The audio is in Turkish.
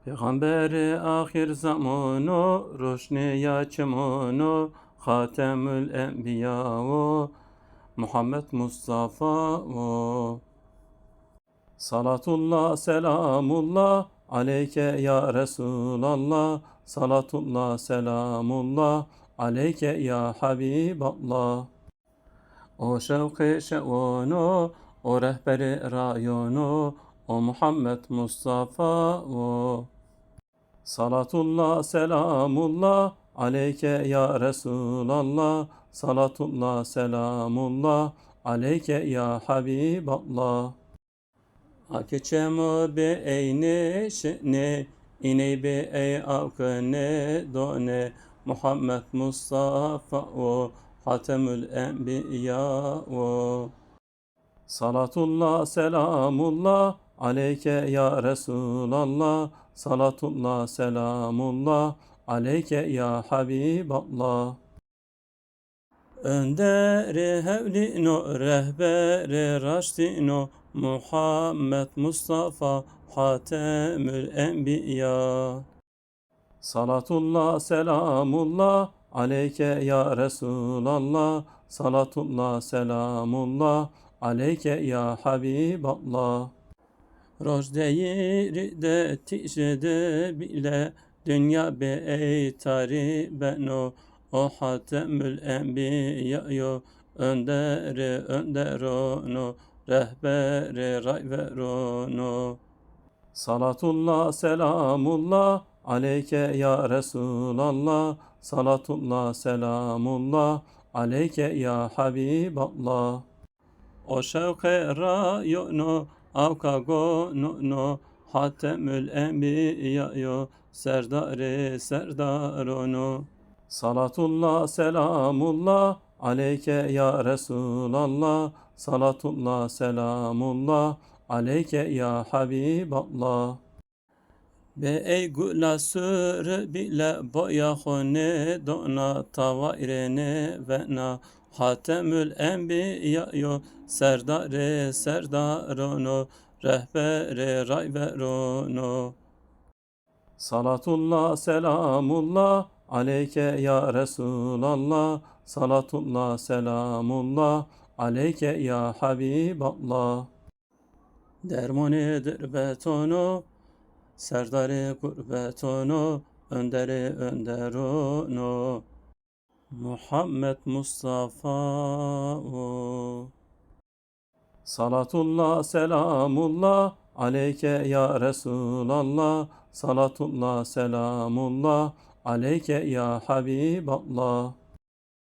Peygamberi ahir zamanu, roşni ya çemanu, Hatemül Enbiya Muhammed Mustafa Salatullah selamullah aleyke ya Resulallah. Salatullah selamullah aleyke ya Habiballah. O şevki şevonu, o rehberi rayonu, o Muhammed Mustafa Salatullah selamullah aleyke ya Resulallah. Salatullah selamullah aleyke ya Habiballah. Akçemo be eyne şene iney be ey akne done Muhammed Mustafa Hatemül Enbiya Salatullah selamullah aleyke ya Resulallah. Salatullah selamullah aleyke ya Habiballah. Önderi hevlino rehberi raşdino Muhammed Mustafa Hatemül Enbiya. Salatullah selamullah aleyke ya Resulallah. Salatullah selamullah aleyke ya Habiballah. Rojdeyi de tişede bile dünya be ey taribeno o Hatemül Enbiya önderi önderono rehberi rayverono. Salatullah selamullah aleyke ya Resulallah. Salatullah selamullah aleyke ya Habiballah. O şevke rayonu avkago no Hatemül Enbiya serdari serdarono. Salatullah selamullah aleyke ya Resulallah. Salatullah selamullah aleyke ya Habiballah. Be ey gula sür bile boya hone dona tava irene vena Hatemül Enbiya serdare serdarono rehbere rayverono. Salatullah selamullah aleyke ya Resulallah. Salatullah selamullah aleyke ya Habiballah. Dermonidir betonu, serdari gurbetonu, önderi önderono. Muhammed Mustafa Salatullah selamullah aleyke ya Resulallah. Salatullah selamullah aleyke ya Habiballah.